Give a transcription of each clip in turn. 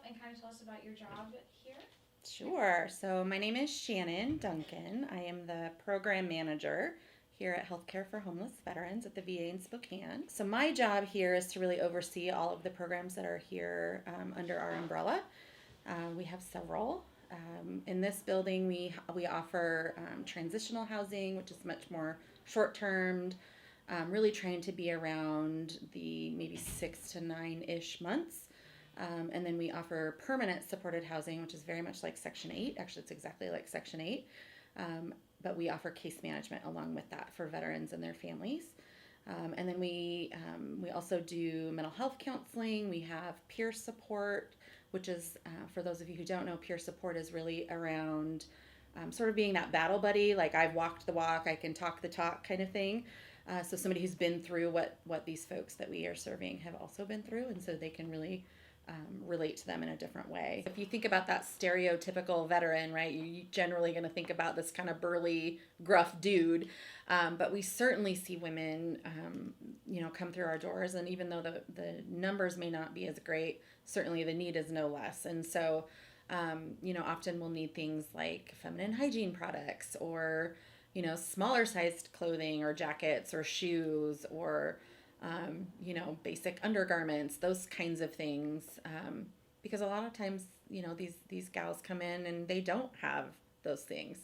and kind of tell us about your job here? Sure. So my name is Shannon Duncan. I am the program manager here at Healthcare for Homeless Veterans at the VA in Spokane. So my job here is to really oversee all of the programs that are here under our umbrella. We have several. In this building, we offer transitional housing, which is much more short term, really trying to be around the maybe 6 to 9-ish months. And then we offer permanent supported housing, which is very much like Section 8. Actually, it's exactly like Section 8. Um, but we offer case management along with that for veterans and their families. And then we also do mental health counseling. We have peer support, which is, for those of you who don't know, peer support is really around sort of being that battle buddy, like I've walked the walk, I can talk the talk kind of thing. So somebody who's been through what these folks that we are serving have also been through, and so they can really relate to them in a different way. If you think about that stereotypical veteran, right, you're generally going to think about this kind of burly, gruff dude. But we certainly see women, come through our doors. And even though the numbers may not be as great, certainly the need is no less. And so, often we'll need things like feminine hygiene products or, smaller sized clothing or jackets or shoes or basic undergarments, those kinds of things. Because a lot of times, these gals come in and they don't have those things.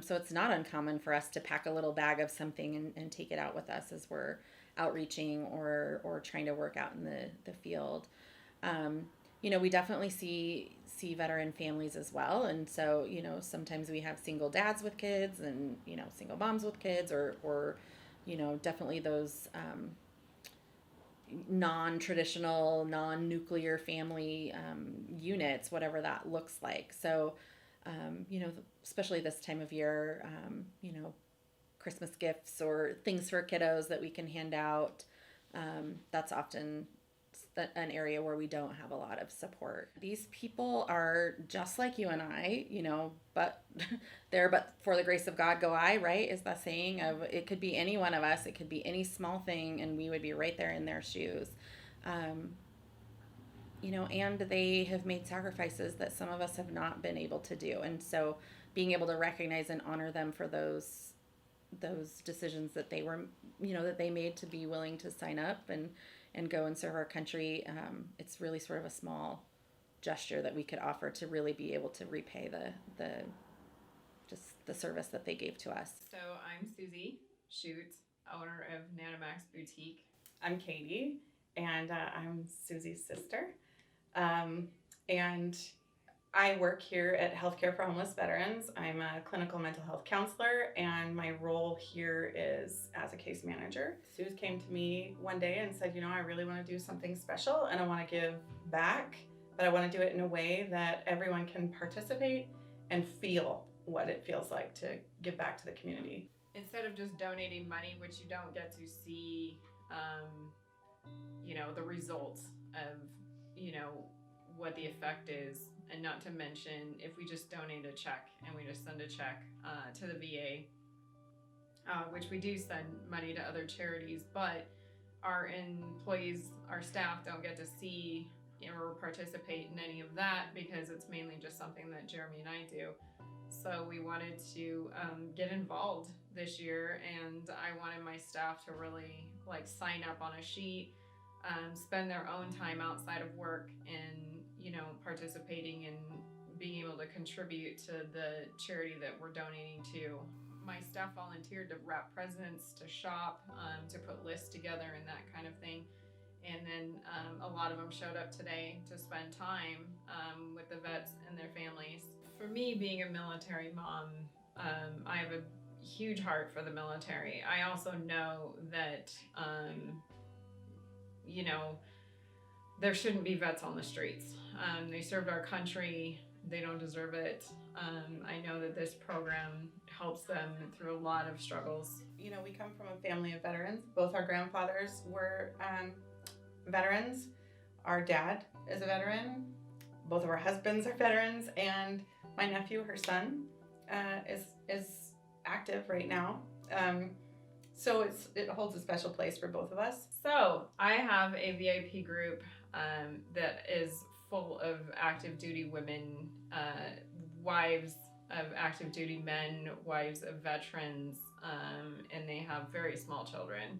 So it's not uncommon for us to pack a little bag of something and take it out with us as we're outreaching or trying to work out in the field. We definitely see veteran families as well. And so, sometimes we have single dads with kids and, single moms with kids or definitely those non-traditional, non-nuclear family units, whatever that looks like. So, especially this time of year, Christmas gifts or things for kiddos that we can hand out. That's often an area where we don't have a lot of support. These people are just like you and I, but but for the grace of God go I, right? Is the saying of it could be any one of us, it could be any small thing, and we would be right there in their shoes. Um, and they have made sacrifices that some of us have not been able to do. And so being able to recognize and honor them for those decisions that they were, that they made to be willing to sign up and go and serve our country. It's really sort of a small gesture that we could offer to really be able to repay the service that they gave to us. So I'm Susie Schutz, owner of Nanamacs Boutique. I'm Katie, and I'm Susie's sister. And I work here at Healthcare for Homeless Veterans. I'm a clinical mental health counselor, and my role here is as a case manager. Suze came to me one day and said, I really want to do something special and I want to give back, but I want to do it in a way that everyone can participate and feel what it feels like to give back to the community. Instead of just donating money, which you don't get to see, the results of, what the effect is. And not to mention, if we just donate a check and we just send a check to the VA, which we do send money to other charities, but our employees, our staff don't get to see or participate in any of that because it's mainly just something that Jeremy and I do. So we wanted to get involved this year, and I wanted my staff to really sign up on a sheet, spend their own time outside of work and participating in being able to contribute to the charity that we're donating to. My staff volunteered to wrap presents, to shop, to put lists together and that kind of thing. And then a lot of them showed up today to spend time with the vets and their families. For me, being a military mom, I have a huge heart for the military. I also know that, there shouldn't be vets on the streets. They served our country. They don't deserve it. I know that this program helps them through a lot of struggles. We come from a family of veterans. Both our grandfathers were veterans. Our dad is a veteran. Both of our husbands are veterans, and my nephew, her son, is active right now. So it holds a special place for both of us. So I have a VIP group that is full of active duty women, wives of active duty men, wives of veterans, and they have very small children.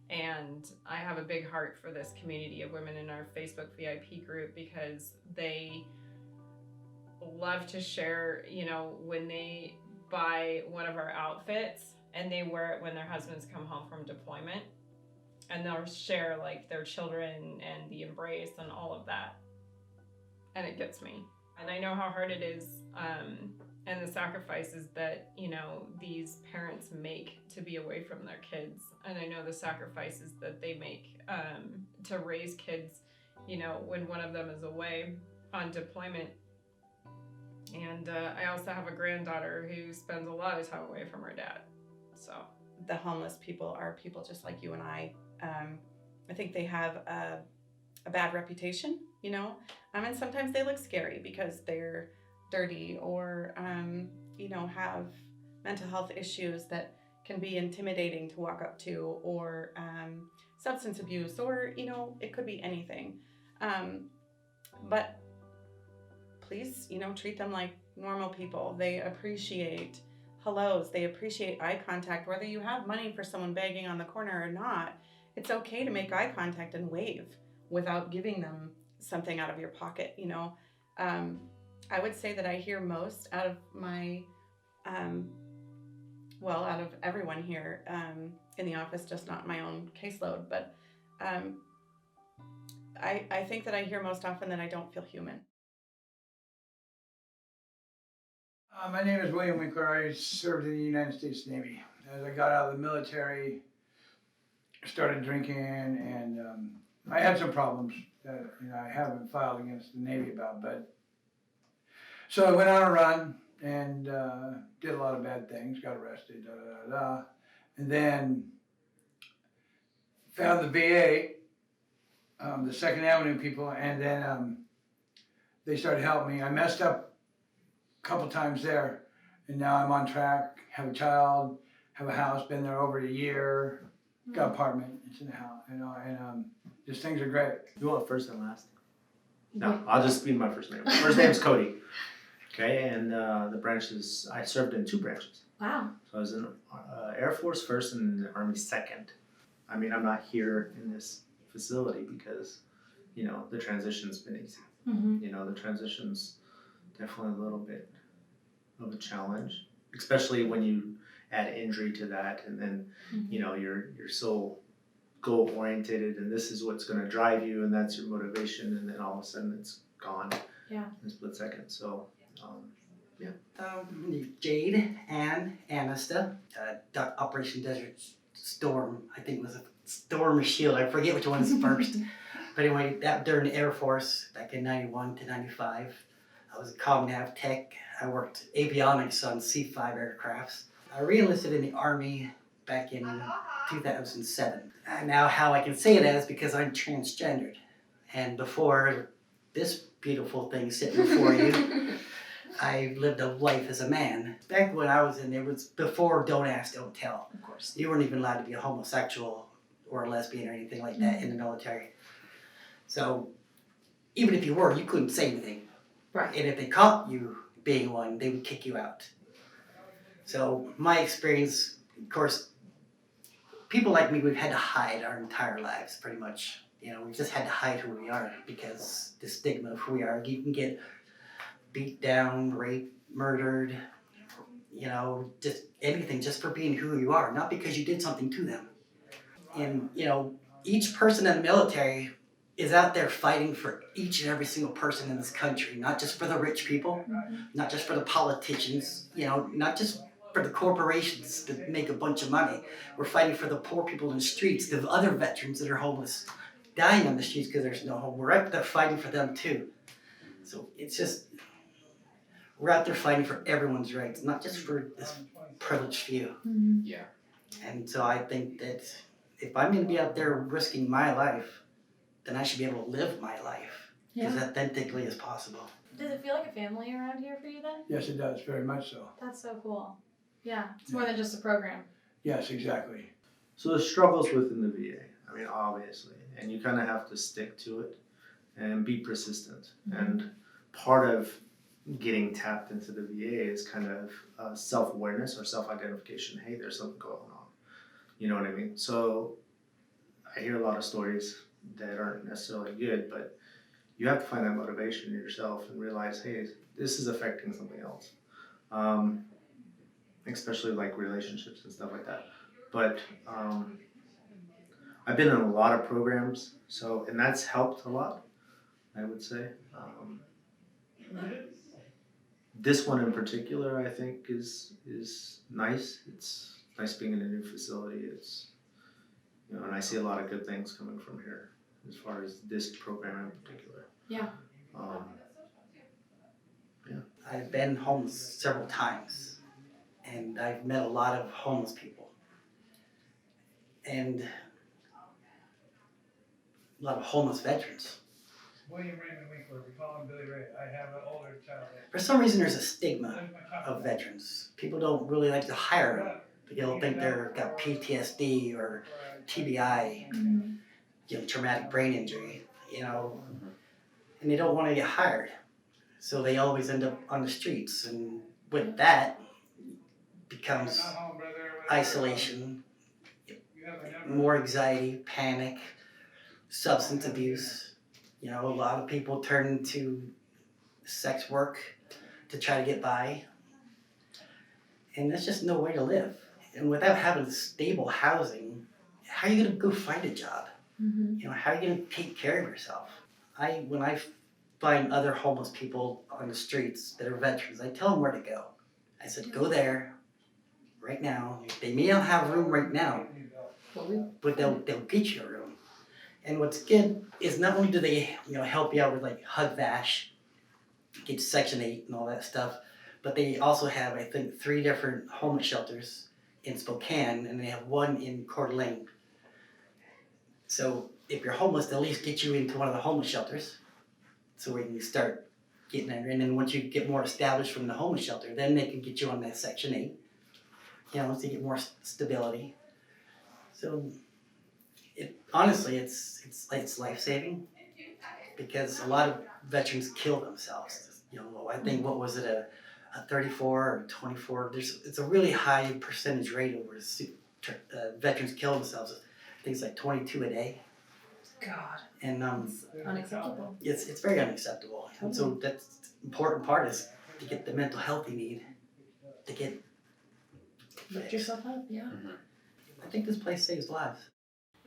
And I have a big heart for this community of women in our Facebook VIP group because they love to share, when they buy one of our outfits and they wear it when their husbands come home from deployment, and they'll share like their children and the embrace and all of that. And it gets me. And I know how hard it is, and the sacrifices that, these parents make to be away from their kids. And I know the sacrifices that they make to raise kids, when one of them is away on deployment. And I also have a granddaughter who spends a lot of time away from her dad. So The homeless people are people just like you and I. I think they have a bad reputation, and sometimes they look scary because they're dirty or, have mental health issues that can be intimidating to walk up to, or substance abuse, or, it could be anything. But please, treat them like normal people. They appreciate hellos. They appreciate eye contact. Whether you have money for someone begging on the corner or not, it's okay to make eye contact and wave without giving them something out of your pocket, I would say that I hear most out of my, out of everyone here in the office, just not my own caseload, but I think that I hear most often that I don't feel human. My name is William Winkler. I served in the United States Navy. As I got out of the military, I started drinking, and I had some problems that I haven't filed against the Navy about. But so I went on a run and did a lot of bad things. Got arrested, and then found the VA, the Second Avenue people, and then they started helping me. I messed up a couple times there, and now I'm on track. Have a child, have a house. Been there over a year. Got an apartment. It's in the house, and just things are great. You want first and last? No, I'll just be my first name. First name's Cody. Okay, and the branches, I served in 2 branches. Wow. So I was in Air Force first and the Army second. I mean, I'm not here in this facility because, the transition's been easy. Mm-hmm. The transition's definitely a little bit of a challenge, especially when you add injury to that, and then, you're so goal oriented, and this is what's going to drive you, and that's your motivation, and then all of a sudden it's gone. Yeah. In a split second. So, Jade and Anista, Operation Desert Storm, I think was a Storm or Shield. I forget which one's first. But anyway, that during the Air Force back in 91 to 95, I was a CogNav tech. I worked avionics on C-5 aircrafts. I re-enlisted in the Army back in 2007. And now how I can say that is because I'm transgendered. And before this beautiful thing sitting before you, I lived a life as a man. Back when I was in, it was before Don't Ask, Don't Tell. Of course. You weren't even allowed to be a homosexual or a lesbian or anything like that in the military. So even if you were, you couldn't say anything. Right. And if they caught you being one, they would kick you out. So my experience, of course, people like me, we've had to hide our entire lives pretty much. We just had to hide who we are because the stigma of who we are. You can get beat down, raped, murdered, just anything just for being who you are, not because you did something to them. And, each person in the military is out there fighting for each and every single person in this country, not just for the rich people, not just for the politicians, not just for the corporations that make a bunch of money. We're fighting for the poor people in the streets, the other veterans that are homeless, dying on the streets because there's no home. We're out there fighting for them too. So it's just, we're out there fighting for everyone's rights, not just for this privileged few. Mm-hmm. Yeah. And so I think that if I'm going to be out there risking my life, then I should be able to live my life as authentically as possible. Does it feel like a family around here for you then? Yes, it does, very much so. That's so cool. Yeah. It's more than just a program. Yes, exactly. So the struggles within the VA. I mean, obviously, and you kind of have to stick to it. and be persistent. And part of getting tapped into the VA is kind of self-awareness or self-identification. Hey, there's something going on. You know what I mean? So I hear a lot of stories that aren't necessarily good, but you have to find that motivation in yourself and realize, hey, this is affecting something else. Especially like relationships and stuff like that. But I've been in a lot of programs, and that's helped a lot, I would say. This one in particular, I think, is nice. It's nice being in a new facility. It's, and I see a lot of good things coming from here as far as this program in particular. Yeah. I've been homeless several times, and I've met a lot of homeless people, and a lot of homeless veterans. William Raymond Winkler, we call him Billy Ray. I have an older child. For some reason, there's a stigma of veterans. People don't really like to hire them. They'll think they've got PTSD or TBI, traumatic brain injury, and they don't want to get hired. So they always end up on the streets, and with that becomes isolation, more anxiety, panic, substance abuse. A lot of people turn to sex work to try to get by, and there's just no way to live. And without having stable housing, how are you going to go find a job? How are you going to take care of yourself? When I find other homeless people on the streets that are veterans, I tell them where to go. I said, go there right now. They may not have a room right now, but they'll get you a room. And what's good is not only do they help you out with like Hug Vash, get Section 8 and all that stuff, but they also have, I think, 3 different homeless shelters in Spokane, and they have 1 in Coeur d'Alene. So if you're homeless, they'll at least get you into one of the homeless shelters, so we can start getting there. And then once you get more established from the homeless shelter, then they can get you on that Section 8, so you get more stability. So honestly, it's life-saving, because a lot of veterans kill themselves. I think, what was it, a 34 or 24? It's a really high percentage rate of where veterans kill themselves. I think it's like 22 a day. God. And Unacceptable. it's very unacceptable. And so that's the important part, is to get the mental health you need to get Lift yourself up, yeah. I think this place saves lives.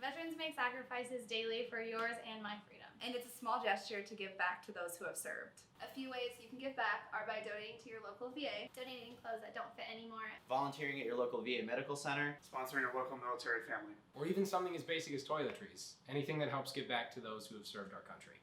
Veterans make sacrifices daily for yours and my freedom. And it's a small gesture to give back to those who have served. A few ways you can give back are by donating to your local VA, donating clothes that don't fit anymore, volunteering at your local VA medical center, sponsoring a local military family, or even something as basic as toiletries. Anything that helps give back to those who have served our country.